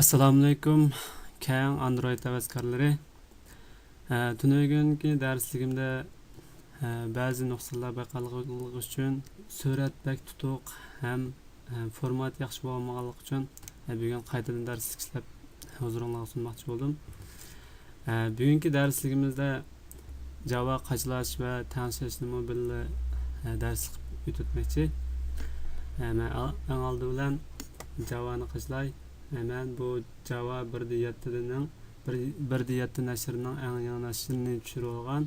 Assalomu alaykum, keng Android tavaskarlari. Tunuygunki darsligimda ba'zi nuqsalar bayqalganligi uchun surat bak tutuq ham format yaxshi bo'lmaganligi uchun bugun qaytadan darslik ishlab huzuringizga sunmoqchi bo'ldim. Bugungi darsligimizda Java qaçılaş va tanışishni mobilni dars o'tmoqchi. Men eng oldi bilan Java'ni qaçılay. Hemen bu Java 1.7'nin 1.7 nəşrinin ən yeni nəşrini düşürü olğan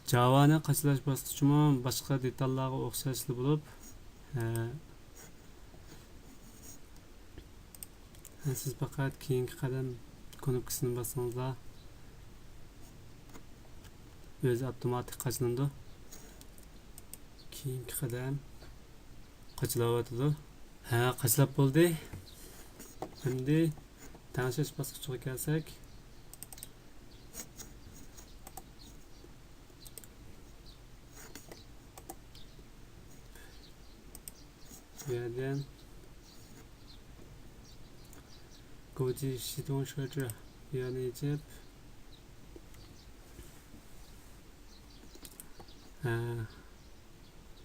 Java'nı qaçılaş bosqichimi boshqa detallarga o'xshashli bo'lib, siz faqat keyingi qadam knopkasini bossangizlar o'zi avtomatik qaçlandı. Keyingi qadam qaçılayotdi. Qaçlab bo'ldi. Endi tanishish bosqichiga kelsak, bu yerdan goji shidon shoji yani yechib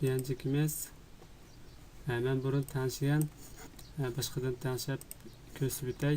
birinchi emas, men burun tanishgan boshqadan tanishib ko'rsatib o'tay.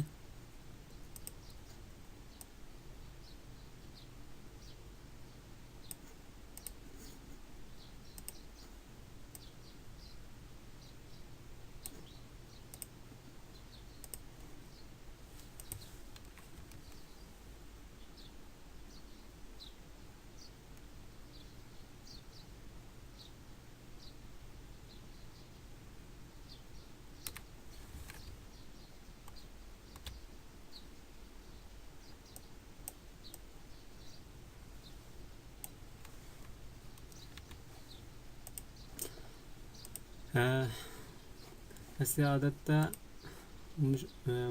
Asli odatda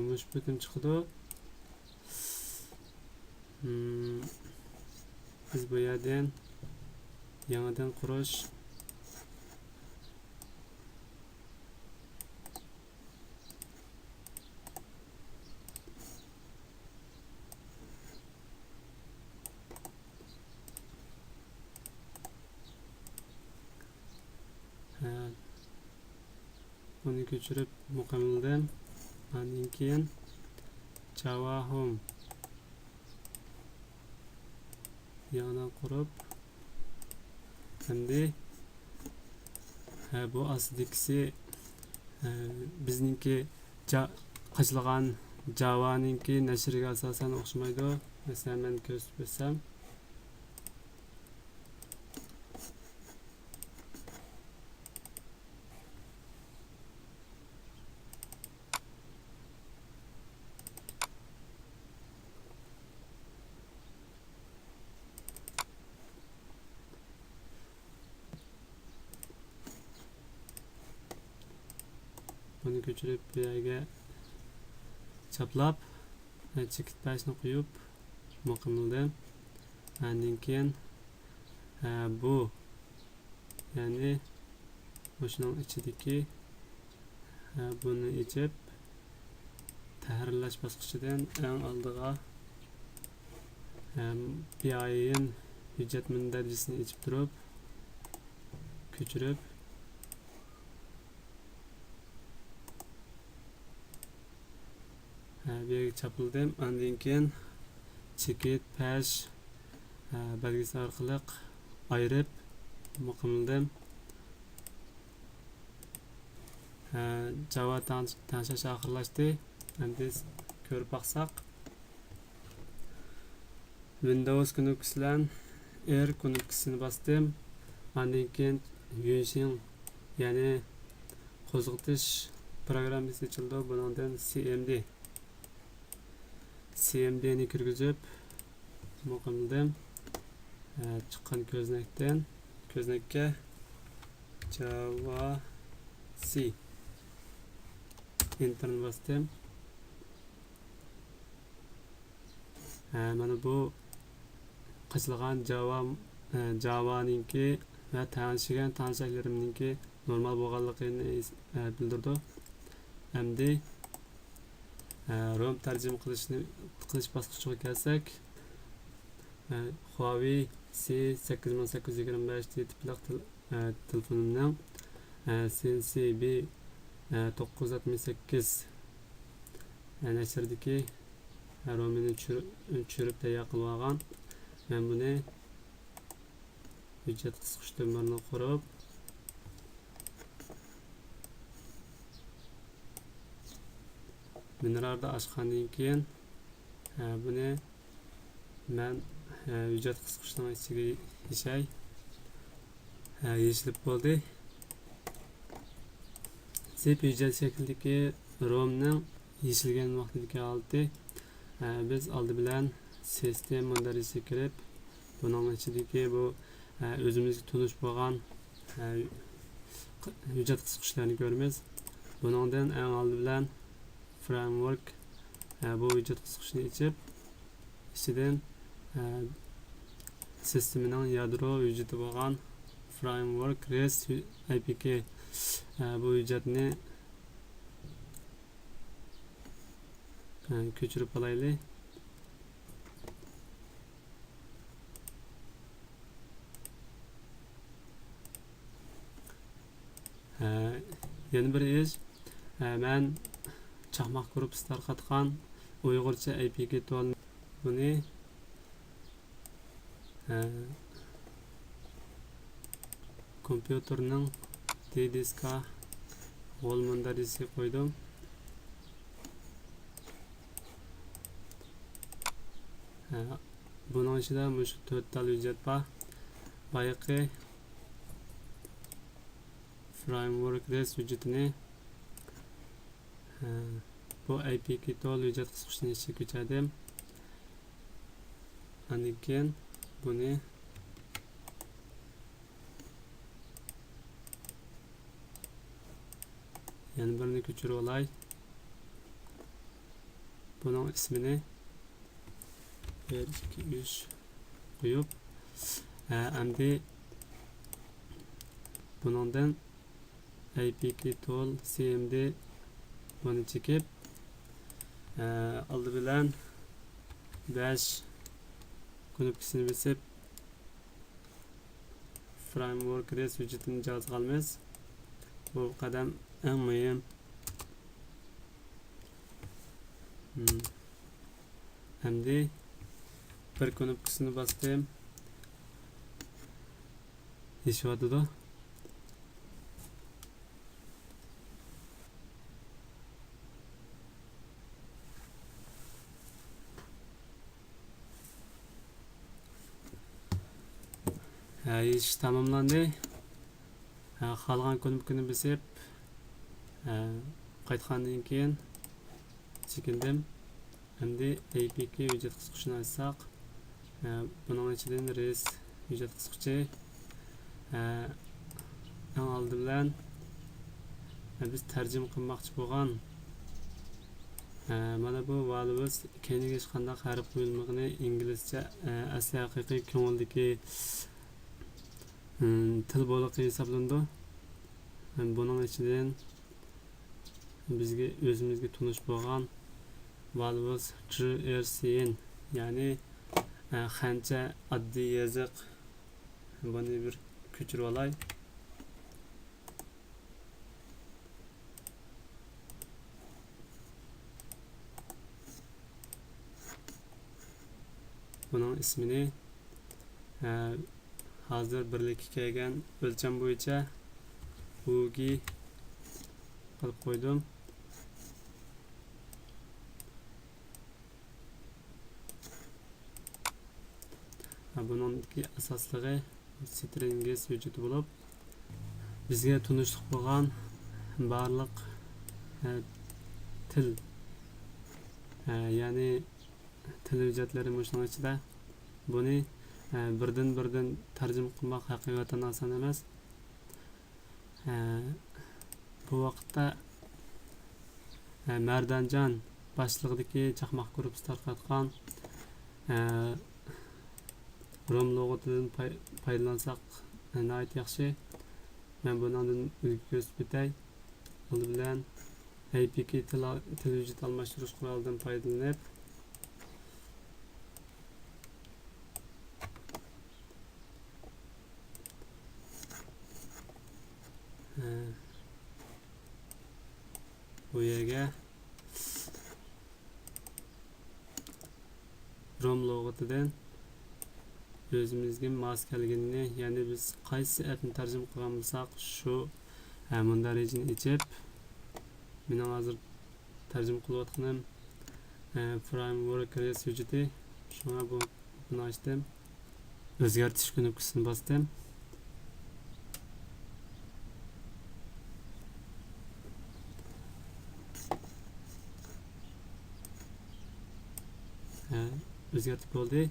mush bitim chiqdi. Biz bu yerdan yangidan qurish bunu ko'chirib muqammildan andan keyin Java home yana qurib endi bu aslidagisi bizningki qaçılgan Java'ningki nashriga asosan o'xshamaydi. Masalan, men ko'rsatib bersam, bunu ko'chirib bu yerga chaplab chekit pashni qo'yib muqammildan andan keyin bu ya'ni o'shaning ichidagi buni ichib tahrirlash bosqichidan eng oldiga biayin hujjat darajasini ichib turib ko'chirib bir yerga chapildim. Andan keyin chekit pash belgisi orqali ayirib muqammildim. Java tanishish oxirlashdi. Endi ko'rib baqsaq, Windows knopkasi bilan R knopkasini bosdim. Andan keyin Vision ya'ni qo'zg'atish programmasi ochildi. Bundan CMD'ni kirgizib muqammildim. Chiqqan ko'znakka Java C enter bosdim. Mana bu qaçılgan Java Java'ningki va tanishgan tanishlarimningki normal bo'lganligini bildirdi. Endi rom tarjima qilish bosqichiga kelsak, Huawei C8825 tipli telefonimning Sensi B968 nəşirdəki romini çürüb təyər qılıb alğan. Mən bunu hüccət qısqış nömrəni qurub minirarda açqandan keyin bunu mən hüccət qısqışının içine yeşilib oldu. Zip hüccət şəklindəki romның yeşilgan vaqtidagi holati biz oldi bilan sistema dərisi kirib buning ichidagi bu o'zimizga tunish bo'lgan hujjat qisqichlarini ko'ramiz. Buningdan eng oldi bilan framework bu hujjat qisqichini ichidan sistemaning yadro hujjati bo'lgan framework REST APK bu hujjatni ko'chirib olaylik. Yana bir ish, men chaqmoq gruppasi tarqatgan uyg'urcha APK tool buni kompyuterning diska g'olmandarisiga qo'ydim. Bunun içinde şu 4 tane hüccət var. Bayaqı framework REST hüccətini bu APK tool hüccət qısqışının içine köçərdim. Ondan keyin bunu yana birini köçürüb olay. Bunun ismini 1, 2, 3 koyup endi bundan APK tool CMD bunu çekip aldı bilen 5 knopkasını basıp framework REST hüccetini cihaz qalmaz. Bu qadam eng muhim. Endi bir knopkasını bastım. Yeshiyordi da. Ish tamomlandi. Qolgan knopkani bosib qaytgandan keyin chekindim. Endi APK hujjat qisqichini açsaq, bunun ichidan REST hujjat qisqichi eng oldi bilan biz tarjima qilmoqchi bo'lgan mana bu values keyingi hech qanday harf qo'yilmagani inglizcha asli haqiqiy ko'ngildagi til bo'liqi hisoblandi. Bunun ichidan bizga o'zimizga tunish bo'lgan values GRCN yani qancha oddiy yoziq buni bir ko'chirib olay. Bunun ismini hozir birlikka kelgan o'lcham bo'yicha UGI qilib qo'ydim. Buningki asosligi stringiz vujudi bo'lib, bizga tunishlik bo'lgan barliq til ya'ni til hujjatlari shuning ichida. Buni birdan tarjima qilmoq haqiqatan oson emas. Bu vaqtda Mardanjon boshlig'idagi chaqmoq gruppasi tarqatgan rom log'atidan foydalansak nihoyat yaxshi. Men bundan ulgu ko'rsatib o'tay. Bu bilan APK til vujud almashtirish qurolidan foydalanib bu yerga rom log'atidan o'zimizga mos kelganini, ya'ni biz qaysi appni tarjima qilgan bo'lsak, shu mundarijni ichib, mening hozir tarjima qilayotganim framework vujudi, shunga buni ochdim. O'zgartirish knopkasini bosdim. O'zgartib bo'ldi.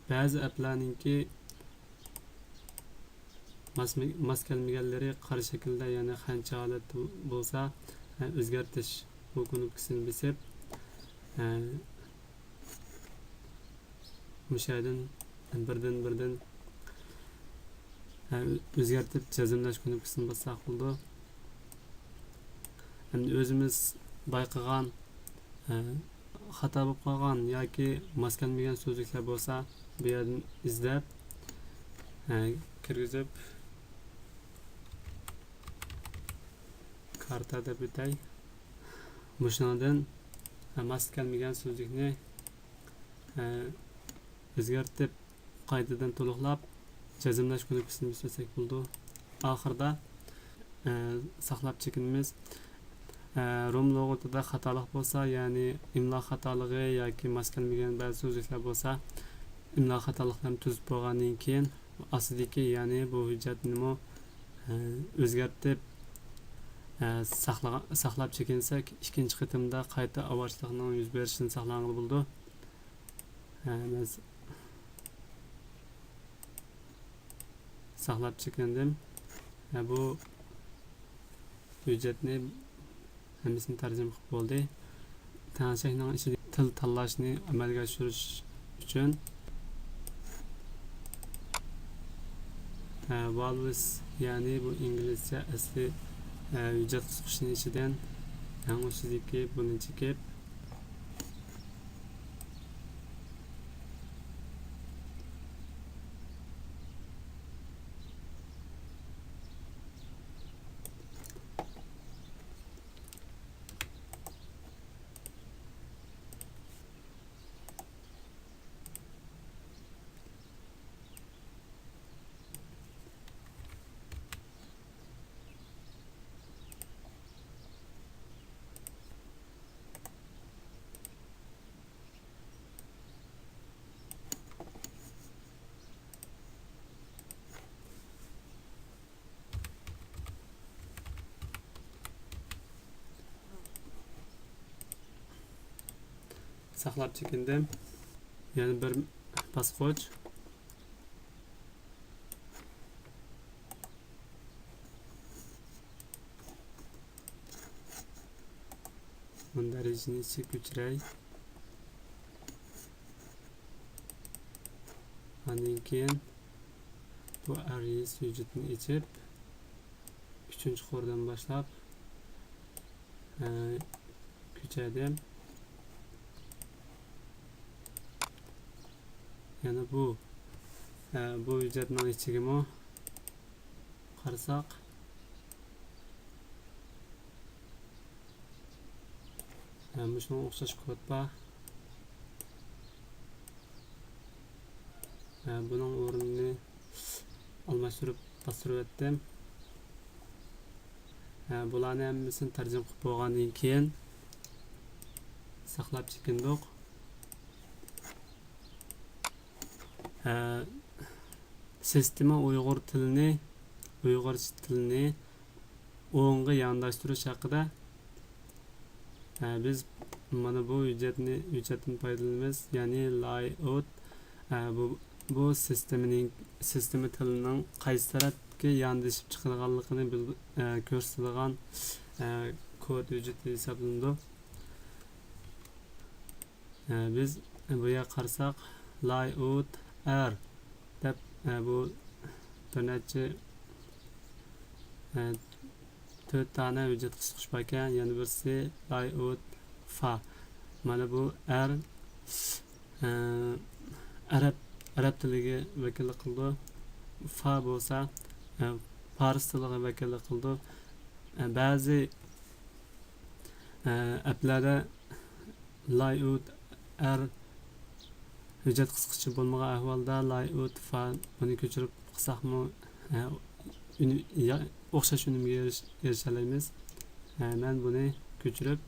Ba'zi applarninki mos kelmaganlari qara shaklda, ya'ni qancha holat bo'lsa, o'zgartirish bu knopkasini bosib, o'shadan birdan o'zgartib jazmlash knopkasini bossak bo'ldi. Endi o'zimiz bayqagan xato bo'lib qolgan yoki mos kelmagan so'zliklar bo'lsa, bu yerdan izlab kirgizib karta deb o'tay. Shundan mos kelmagan so'zlikni o'zgartib qaytadan to'liqlab jazmlash knopkasini bosasak bo'ldi. Oxirida saqlab chekinimiz rom log'atida xatolik bo'lsa, ya'ni imlo xatoligi yoki mos kelmagan ba'zi so'zliklar bo'lsa, imlo xatoliklarini tuzib bo'lgandan keyin ostidagi, ya'ni bu hujjatni o'zgartib saqlab chekinsak, ikkinchi qitimda qayta avojliqning yuz berishini saqlangan bo'ldi. Biz saqlab chekindim. Bu hujjatni hammasini tarjima qilib bo'ldi. Tanishning ichida til tanlashni amalga oshirish uchun vowels, ya'ni bu inglizcha asli hujjat qisqichni ichidan o'shidagi buni chekib saqlab chekindim. Yana bir bosqich. Mundarijni ichib ko'chiray. Undan keyin bu array vujudini ichib 3-qordan boshlab ko'chadim. Yana bu hujjatning ichiga qarasak, shunga o'xshash kod bor. Buning o'rnini almashtirib bostirib o'tdim. Bularni hammasini tarjima qilib bo'lgandan keyin saqlab chekindik. Sistema Uyg'urcha tilini o'ngga yondashtirish haqida biz mana bu hujjatdan foydalanamiz, ya'ni layout. Bu sistema tilining qaysi tarafga yondashib chiqadiganligini ko'rsatadigan kod hujjati hisoblanadi. Biz bu yerga qarasak, layout r deb bu bir necha 4 tane hujjat qisqish bor ekan. Yana birisi layout fa. Mana bu r arab tiliga vakillik qildi. Fa bo'lsa fars tiliga vakillik qildi. Ba'zi applarda layout r hujjat qisqichi bo'lmagan ahvolda layout fa buni ko'chirib qilsaqmi o'xshash unumga erisha olamiz. Men buni ko'chirib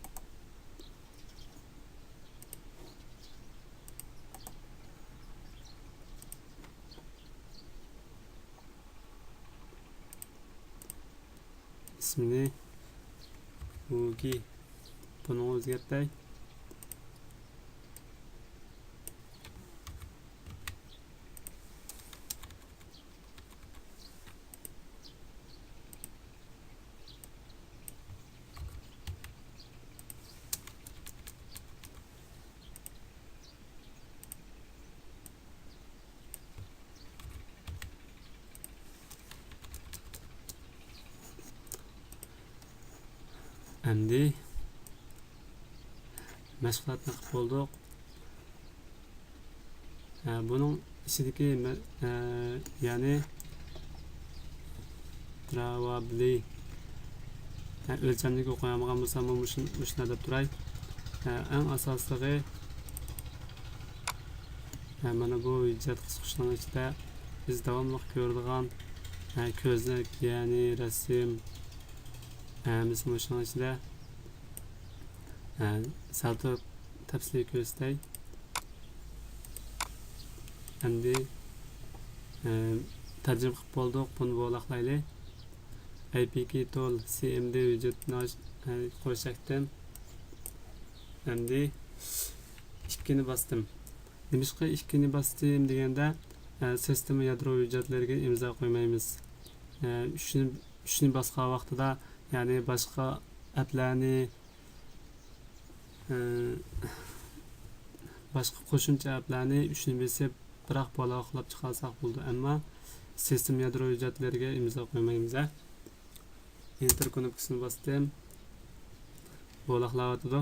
ismini bugi buni o'zgartay. Endi mashg'ulotni qilib bo'ldik. Buning ichidagi ya'ni probably o'lchamlik o'qiyolmagan bo'lsam shuni deb turay. Eng asosligi mana bu hujjat qisqichning ichida biz davomli ko'radigan ko'znak ya'ni rasm misol shuning ichida salto tafsiliy ko'rsatay. Endi tarjima qilib bo'ldik. Buni bo'laqlaylik. APK tool CMD hujjatni qo'shakdim. Endi 2 ni bosdim. Nimishqa 2 ni bosdim deganda sistema yadro hujjatlariga imzo qo'ymaymiz. Shuni bosgan vaqtida ya'ni boshqa applarni boshqa qo'shimcha applarni shuni besib biroq bola oqlab chiqarsak bo'ldi. Ammo sistem yadro hujjatlariga imzo qo'ymaymiz. Enter knopkasini bosdim. Bo'laqlayotdi.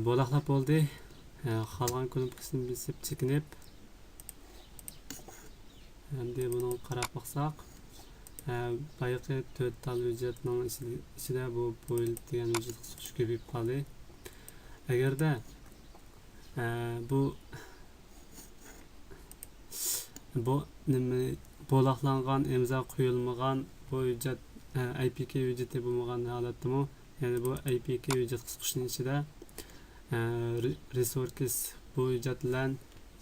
Bo'laqlab bo'ldi. Qolgan knopkasini besib chekinib endi buni qarab baqsaq bayaqi 4 tal hujjatning ichida bu bo'yil degan hujjat ko'payib qoldi. Agarda Bu nima bo'laqlangan imzo qo'yilmagan bu hujjat APK hujjati bo'lmagan holatdami, ya'ni bu APK hujjat qisqartishning ichida resources bu hujjat bilan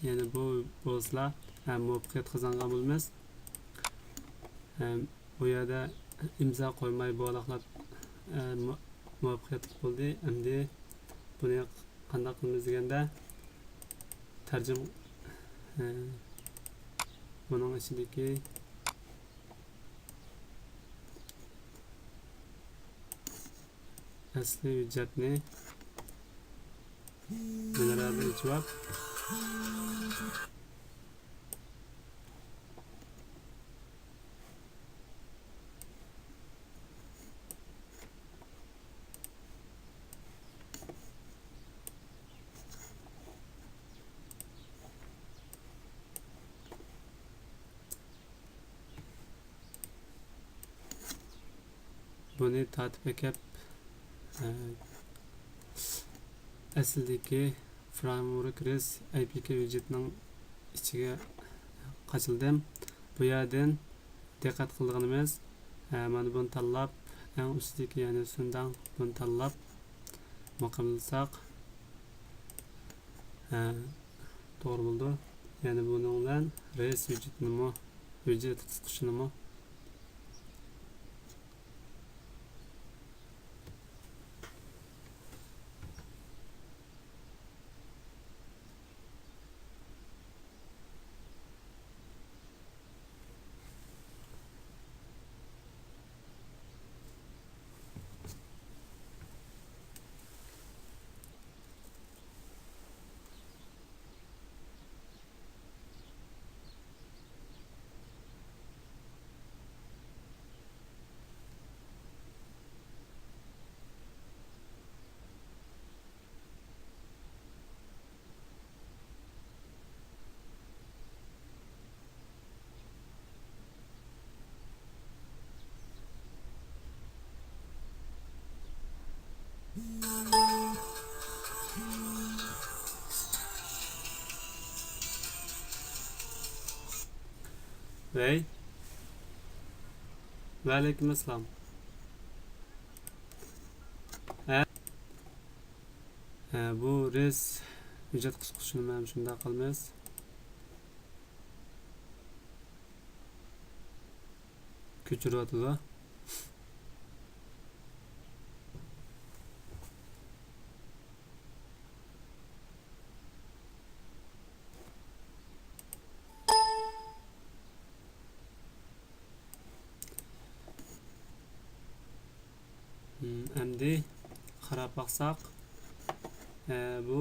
ya'ni bu bo'lsa muvaffaqiyat qozongan bo'lmas. Bu yerda imzo qo'ymay bo'laqlab muvaffaqiyat bo'ldi. Endi buni qanday qilamiz deganda tarjim bunun ichidagi asli hujjatni generalda javob buni tatib ekib asldagi framework res APK hujjatining ichiga qochildim. Bu yerdan diqqat qilganimiz mana buni tanlab eng ustidagi ya'ni sundan buni tanlab muqimlasak to'g'ri bo'ldi. Ya'ni buning bilan res hujjatnimi hujjat qisqartishini Ve aleyküm esselam. Bu res hujjat qisqartishini ham shunday qilamiz. Ko'chiryotdi. Endi qarab baqsaq bu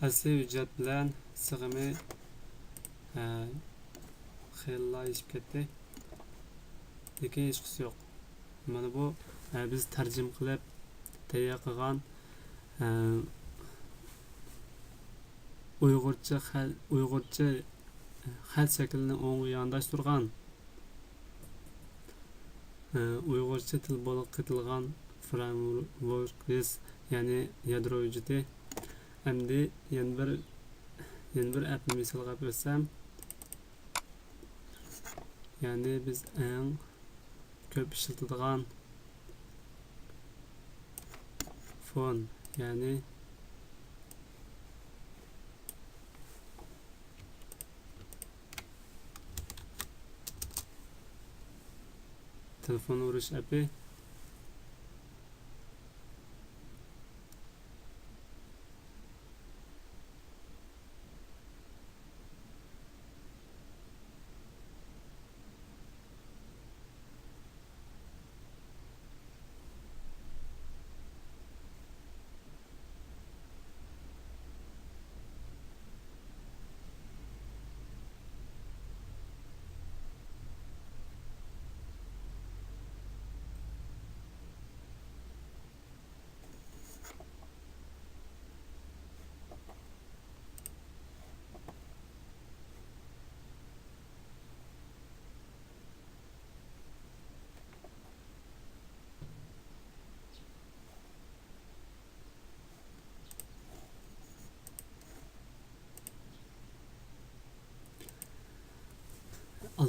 asli hujjat bilan sig'imi xiyallashib ketdi. Lekin hech qisi yo'q. Mana bu biz tarjim qilib tayyor qilgan Uyg'urcha xat shaklini o'ng yondashtirgan Uyg'urcha til bo'lib qitilgan framework ya'ni yadro hujjati. Endi yana bir appni misolga bersam, ya'ni biz eng ko'p ishlatadigan fon, ya'ni telefon urish appi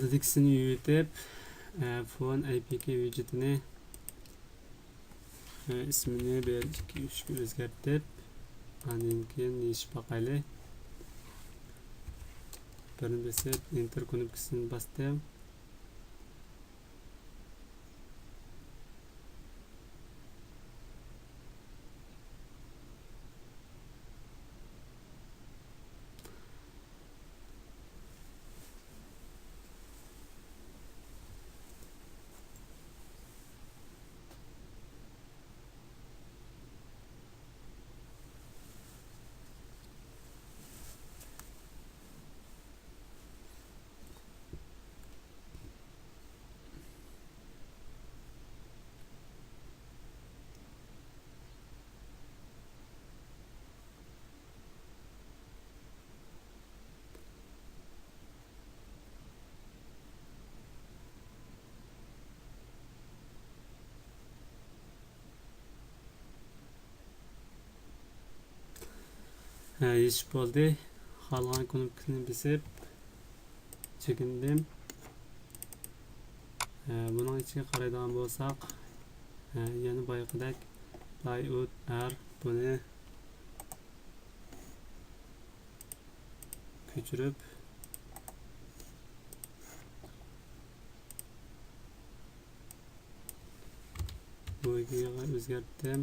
oldidikisini yutib phone apk widgetini ismini 1-2-3 ga o'zgartib andan keyin yechib boqaylik. Birini bosib enter knopkasini bosdim. Yechib bo'ldi. Qolgan knopkani bosib chekindim. Buning ichiga qaraydigan bo'lsak, yana boyaqidek layout r buni ko'chirib bo'yiga o'zgartdim.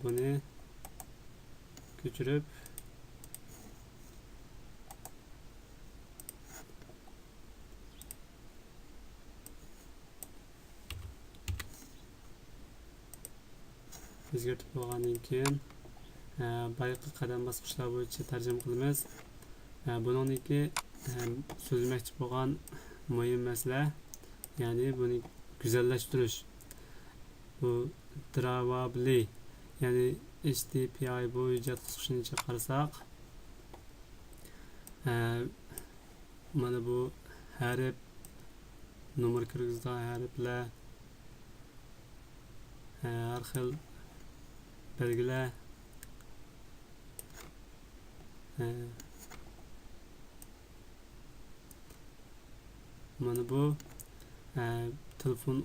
Buni ko'chirib o'zgartib bo'lgandan keyin boyaqi qadam bosqichlar bo'yicha tarjima qilamiz. Buningki so'zlamoqchi bo'lgan muhim masala, ya'ni buni go'zallashtirish. Bu drawabli, ya'ni HTTPI bu hujjat qisqashini qarasak, mana bu harf, nomer kirgizgan harflar, har xil belgilar, mana bu telefon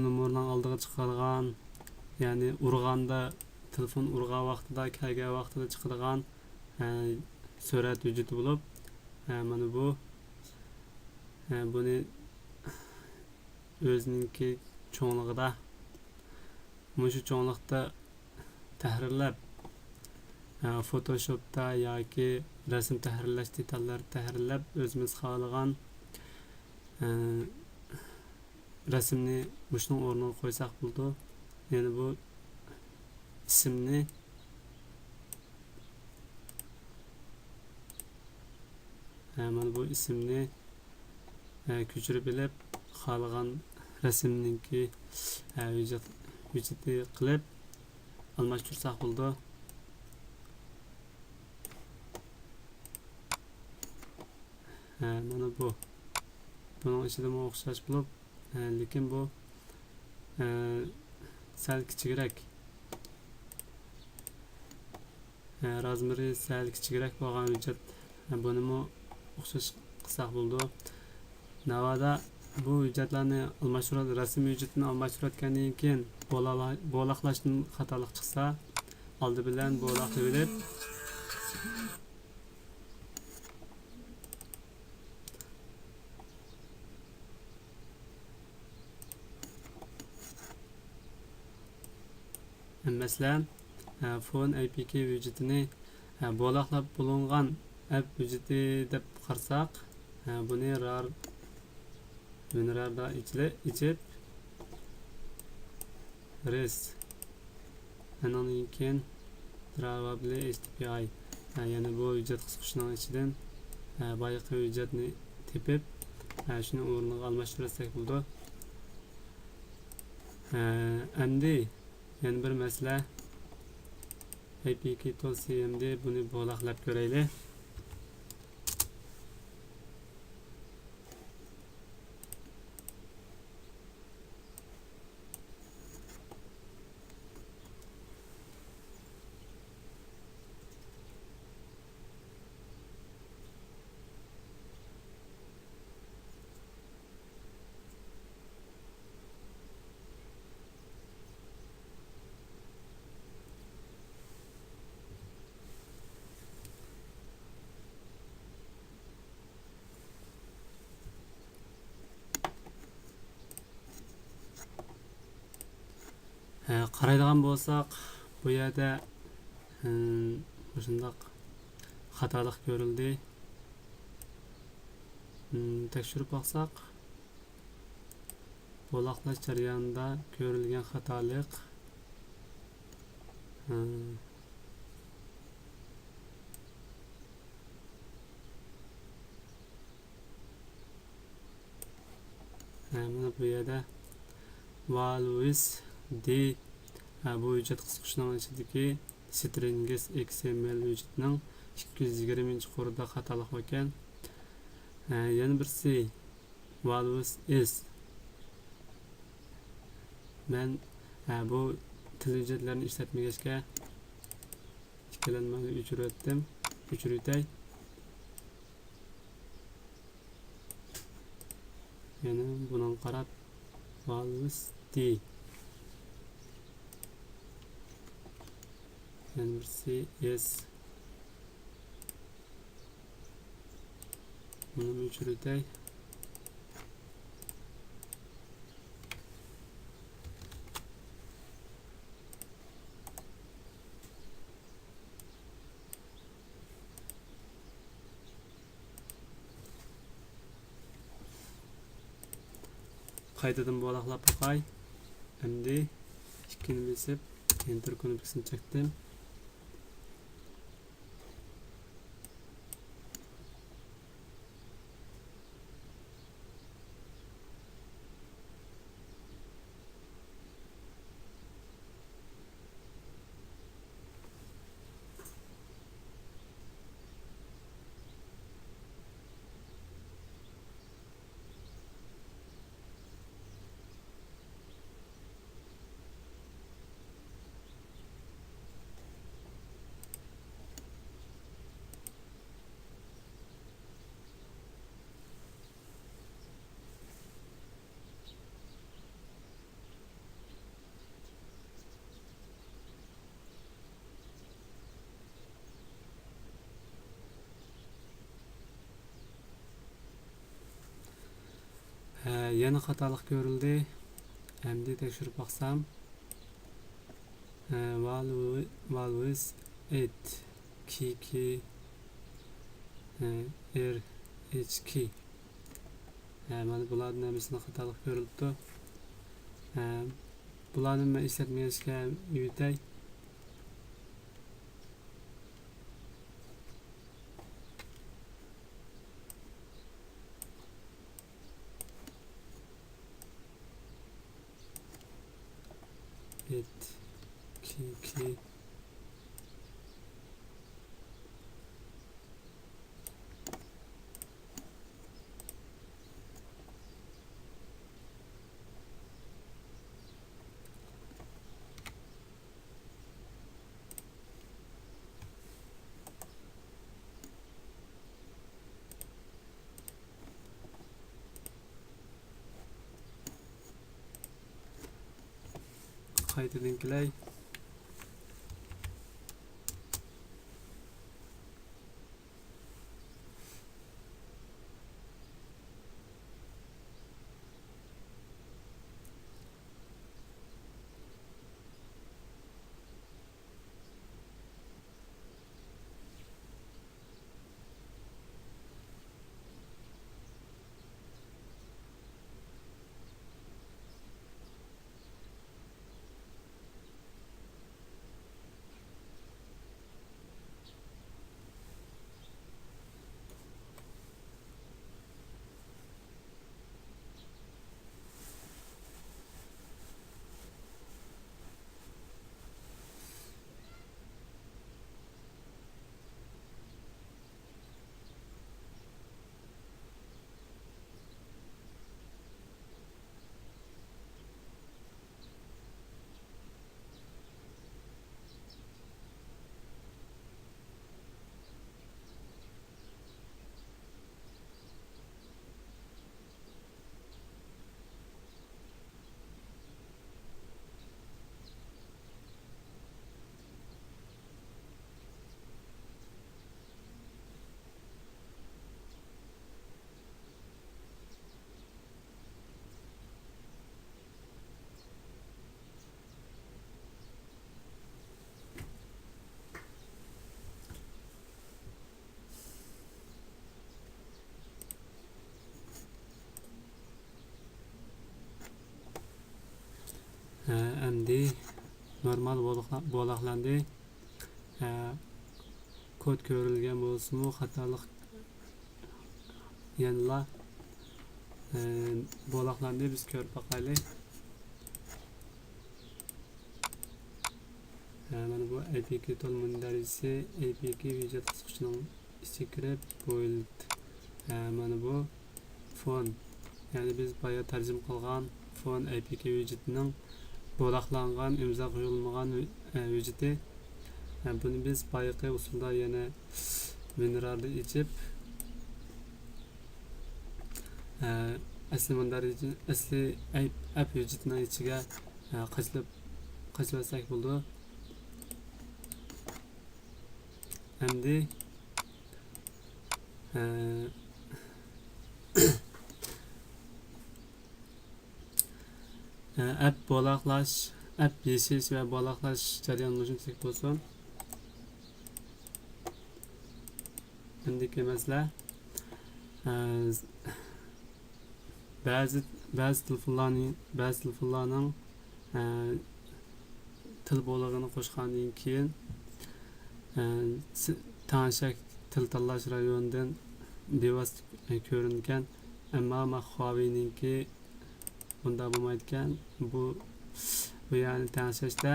nomerining oldiga chiqadigan, ya'ni urganda, telefon urgan vaqtida, kelgan vaqtida chiqadigan surat hujjati bo'lib, mana bu buni o'zininki cho'nlig'ida, mushu cho'nliqda tahrirlab, Photoshopda yoki rasm tahrirlash detallari tahrirlab, o'zimiz xohlagan rasmni mushuning o'rniga qo'ysak bo'ldi. Ya'ni bu ismni mana bu ismni ko'chirib olib, xohlagan rasmninki hujjati qilib almashtirsak bo'ldi. Mana bu buning ichida o'xshash bo'lib, lekin bu sal kichikroq, razmeri sal kichikroq bo'lgan hujjat, buni o'xshash qilsak bo'ldi. Navada bu hujjatlarni almashtirib, rasm hujjatini almashtirayotgandan keyin bo'loqlashdan xatolik chiqsa, oldi bilan bo'loqlab olib, masalan, phone apk hujjatini bo'loqlab bo'lingan app hujjati deb qarasak, buni rarda ichib res andan keyin drawabli HTTPI, ya'ni bu hujjat qisqashining ichidan boyaqi hujjatni tepib shuni o'rniga almashtirsak bo'ldi. Endi yana bir masala, apk tool.cmd buni bo'loqlab ko'raylik. Qaraydigan bo'lsak, bu yerda shundoq xatolik ko'rildi. Tekshirib baksak, bo'loqlash jarayonida ko'rilgan xatolik mana bu yerda values d bu hujjat qisqarishining ichidagi stringiz xml hujjatining 220-qorida xatolik ekan. Yana birisi values is. Men bu til hujjatlarini ishlatmagachga ikkilanmani o'chirdim. Yana bundan qarab values d. Yana birisi is. Bunu o'chirdim. Qaytadan bo'loqlab bakay. Endi ikkini besib enter knopkasini chekdim. Yana xatolik ko'rildi. Endi tekshirib baksam, values 8 key rhk. Mana bularning hammasiga xatolik ko'rildi. Bularni men ishlatmagachga yutay. Key qaytadan kelay. Əmdi normal bolaqlandı. Kod ko'rilgan bo'lsa-mu, xatolik yanıla bolaqlandı biz ko'rib baqaylik. Mana bu APK tolmun dərisi APK widget qisqichning ichiga kirib qo'yildi. Mana bu fon, ya'ni biz boya tarjima qilgan fon APK widgetining bolaqlangan, imzo qo'yilmagan widgeti. Buni biz boyaqi usulda yana WinRAR'da ichib asli app widgetining ichiga qachilasak bo'ldi. Endi app bolaqlash, app yashish va bolaqlash jarayonini tushunsak bo'lsin. Endiki masala ba'zi telefonlarning til bo'lag'ini qo'shgandan keyin tanshak til tanlash rayonidan bevosita ko'ringan, ammo Huawei'ninki bunda bo'lmaydi ekan. Bu ya'ni tanishda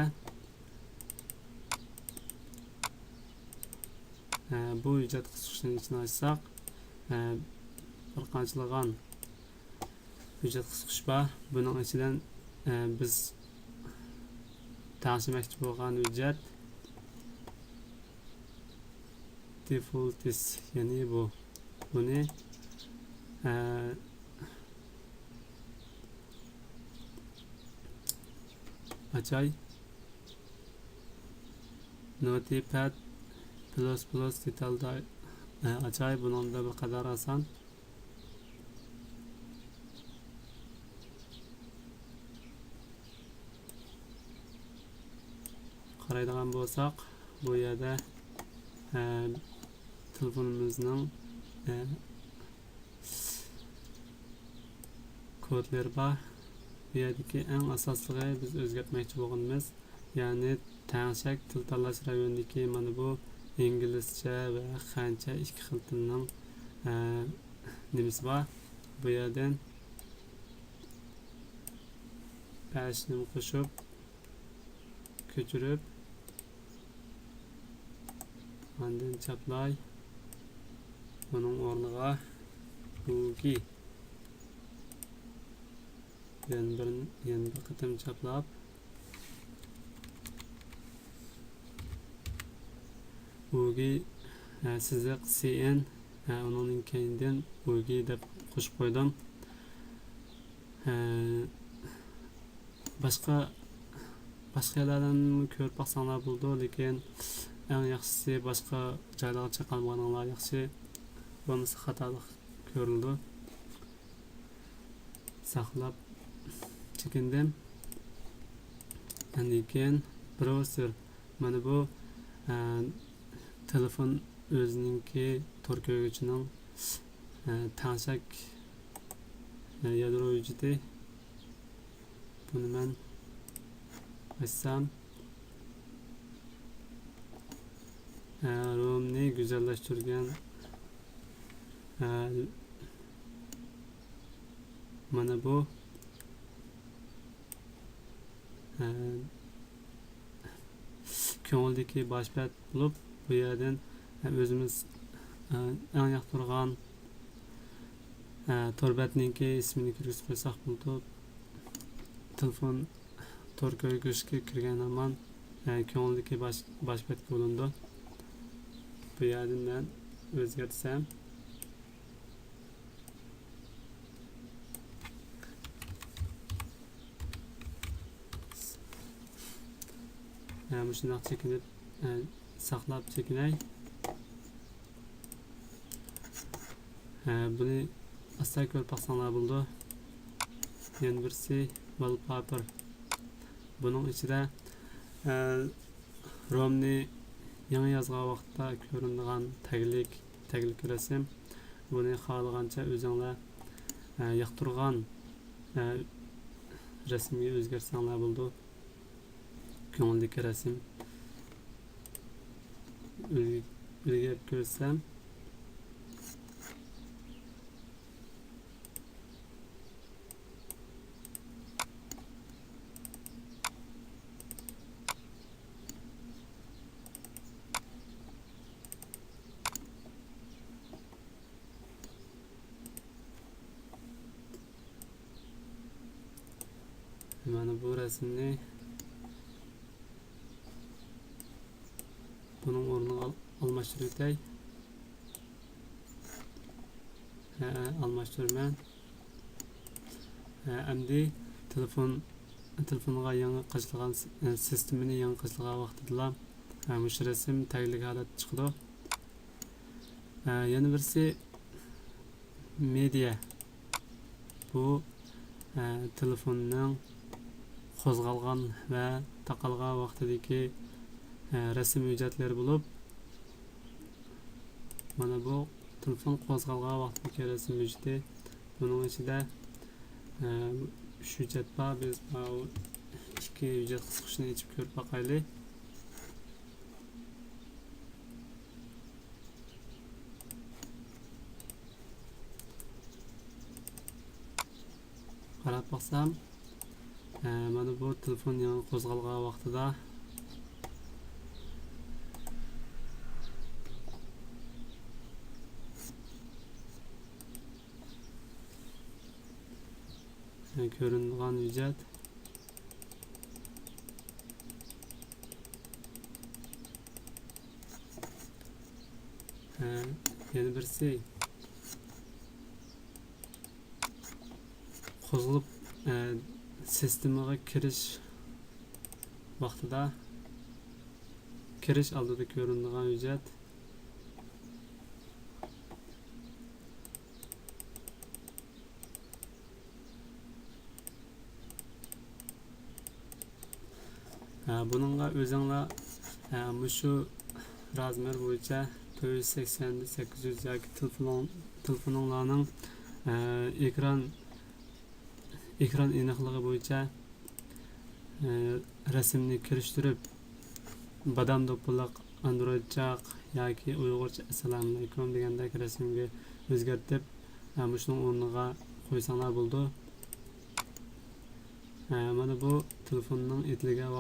bu widget qisqichini ichini ochsak, bir qanchalagan widget qisqich bor. Buning ichidan biz tanishmoqchi bo'lgan widget default is, ya'ni buni açay notepad plus detalda açay. Bunun da bir kadar asan. Qaraydigan bo'lsak, bu yerda telefonimizning kodları bor. Bu yerdagi eng asosligi biz o'zgartmoqchi bo'lganimiz, ya'ni tanshak til tanlash rayonidagi mana bu inglizcha va xancha ikki xil tilning nimasi bor. Bu yerdan pashni qo'shib ko'chirib andin chaplay, bunun o'rniga ھوقۇقى yana bir qatam chaplab ھوقۇقى siziq cn onun keyindan ھوقۇقى deb qo'shib qo'ydim. Başqa yerlardan ko'rib baqsanglar bo'ldi, lekin eng yaxshisi boshqa joylarga chaqalmaganlar yaxshi. Bo'lmasa xatolik ko'rildi. Saqlab chekindim. Undan keyin browser, mana bu telefon o'zininki tor ko'rg'ichining tanshak yadro widgeti. Buni men açsam ROM'ni güzelleştirgen mana bu ko'ngildagi boshbat bo'lib, bu yerdan o'zimiz eng yoqtirgan torbatninki ismini kirgizib qo'ysak bo'ldi. Telefon tor ko'rg'ichga kirgan hamon ko'ngildagi boshbat bo'lindi. Bu yerdan men o'zgartsam shunday chekinib saqlab chekinay. Buni asta ko'rib baqsanglar bo'ldi. Yana birisi wallpaper. Buning ichida ROM'ni yangi yozgan vaqtda ko'rinadigan taglik rasm. Buni xohlagancha o'zinglar yoqtirgan rasmga o'zgartsanglar bo'ldi. ko'ngildagi rasm ilgab ko'rsam mana bu rasmni bunun o'rniga almashtirib o'tay. Almashtirman. Endi telefonga yangi qo'shilgan sistemini yangi qo'shilgan vaqtida mush rasm taglik holat chiqdi. Yana birisi media. Bu telefonning qo'zg'algan va taqalgan vaqtidagi rasm hujjatlar bo'lib, mana bu telefon qo'zg'algan vaqtdagi rasm hujjati. Buning ichida 3 hujjat bor. Biz bu 2 hujjat qisqashini yechib ko'rib boqaylik. Qarab baksam, mana bu telefon yangi qo'zg'algan vaqtida ko'ringan hujjat. Yana birisi qo'zg'alib sistemaga kirish vaqtida kirish oldida ko'ringan hujjat. Bununla o'zinglar shu razmer bo'yicha 480 800 yoki telefonlarning ekran aniqligi bo'yicha rasmni kirishtirib badam do'ppiq Android chaq yoki Uyg'urcha assalomu alaykum degandek rasmga o'zgartirib shuning o'rniga qo'ysanglar bo'ldi. Mana bu telefonning etilgan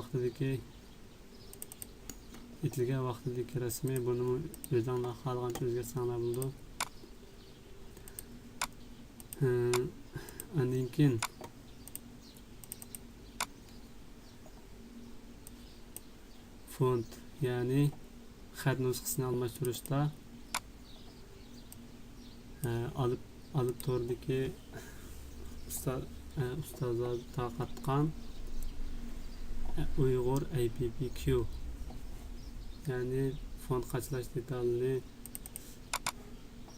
vaqtidagi rasmi. Buni o'zinglar xohlagancha o'zgartirsanglar bo'ldi. Undan keyin font, ya'ni xat nusxasini almashtirishda olib to'rdagi ustozlar tarqatgan Uyg'ur APPQ, ya'ni font qachilash detalini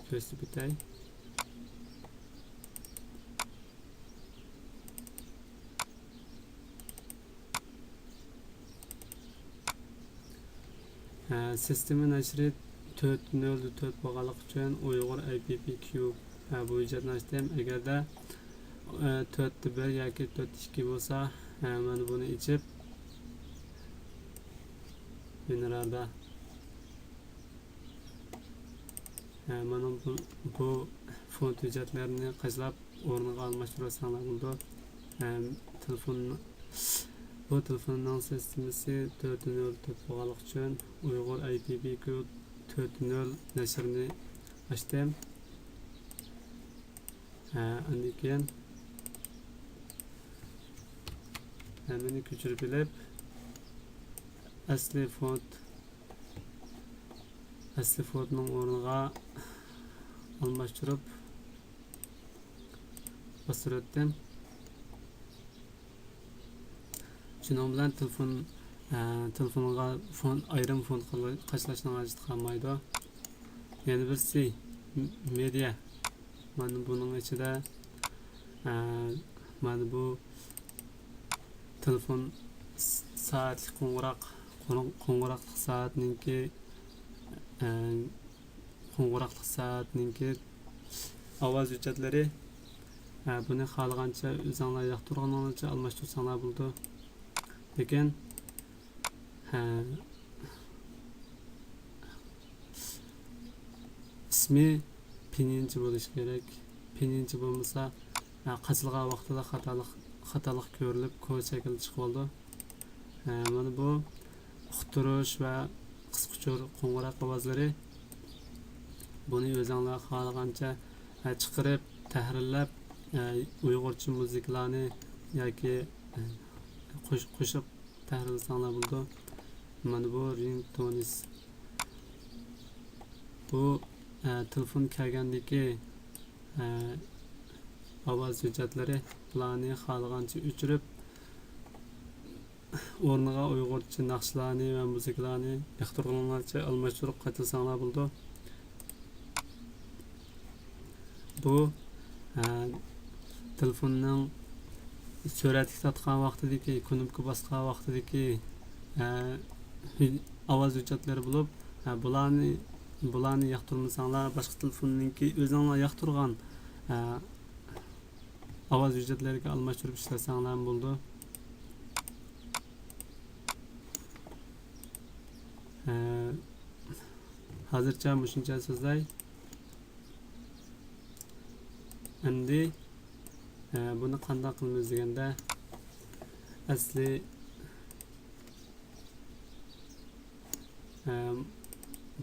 ko'rsatib o'tay. Sistema nashri 4.04 bo'lganligi uchun Uyg'ur APPQ bu hujjatni ochdim. Agarda 4.1 yoki 4.2 bo'lsa, mana buni ichib generalda mana bu font hujjatlarini qazlab o'rniga almashtirasizlar bo'ldi. Bu telefonning sistemasi 4.04 bo'lganligi uchun Uyg'ur APPQ 4.0 nashrni ochdim. Undan keyin meni ko'chirib olib asli fontning o'rniga almashtirib bostirib o'tdim. Shuning bilan telefonga ayrim font qachlashni hojat qolmaydi. Yana birisi media. Mana buning ichida mana bu telefon soatlik qo'ng'iroqlik soatninki ovoz hujjatlari. Buni xohlagancha o'zinglar yoqtirganingcha almashtirsanglar bo'ldi. Lekin ismi pinginchi bo'lishi kerak. Pinginchi bo'lmasa qazilgan vaqtida xatolik ko'rilib kod shakli chiqib oldi. Mana bu uqtirish va qisqacho'r qo'ng'iroq ovozlari. Buni o'zinglar xohlagancha chiqarib, tahrirlab, uyg'urcha muzikalarni yoki qo'shiq tahrirlasanglar bo'ldi. Mana bu ringtones. Bu telefon kelgandagi ovoz hujjatlari, bularni xohlagancha o'chirib, o'rniga uyg'urcha naqshlarni va muzikalarni yoqtirganlarcha almashtirib qaytilsanglar bo'ldi. Bu telefonning suratga tortgan vaqtidagi, knopka bosgan vaqtidagi ovoz hujjatlari bo'lib, bularni yoqtirmasanglar, boshqa telefonningki o'zinglar yoqtirgan ovoz hujjatlariga almashtirib ishlasanglar bo'ldi. Hozircha shuncha so'zlay. Endi buni qanday qilamiz deganda, asli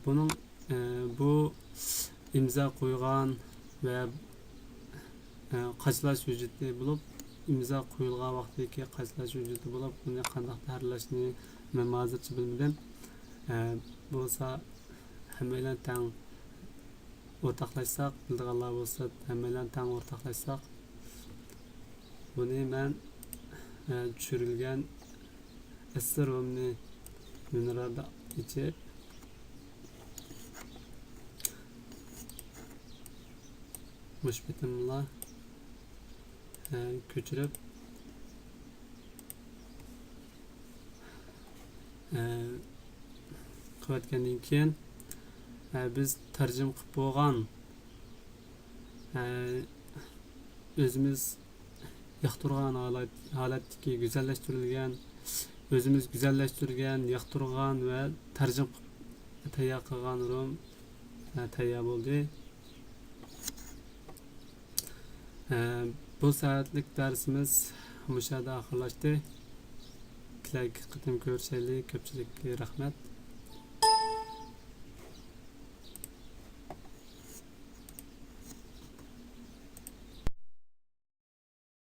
buning bu imzo qo'ygan va qachilash hujjati bo'lib, imzo qo'yilgan vaqtdagi qachilash hujjati bo'lib, buni qanday tahrirlashni men hozircha bilmadim. Bo'lsa hammalar tang o'rtoqlashsak, bildiganlar bo'lsa hammalar tang o'rtoqlashsak, buni men tushirilgan asromni mineralda ichib mushbitimla ko'chirib qilayotgandan keyin biz tarjim qilib bo'lgan o'zimiz yoqtirgan holatdagi go'zallashtirilgan, o'zimiz go'zallashtirgan, yoqtirgan va tarjim qilib tayyor qilgan rom tayyor bo'ldi. Bu saatlik darsimiz mushada oxirlashdi. Ikki qatim ko'rishaylik. Ko'pchilikga rahmat.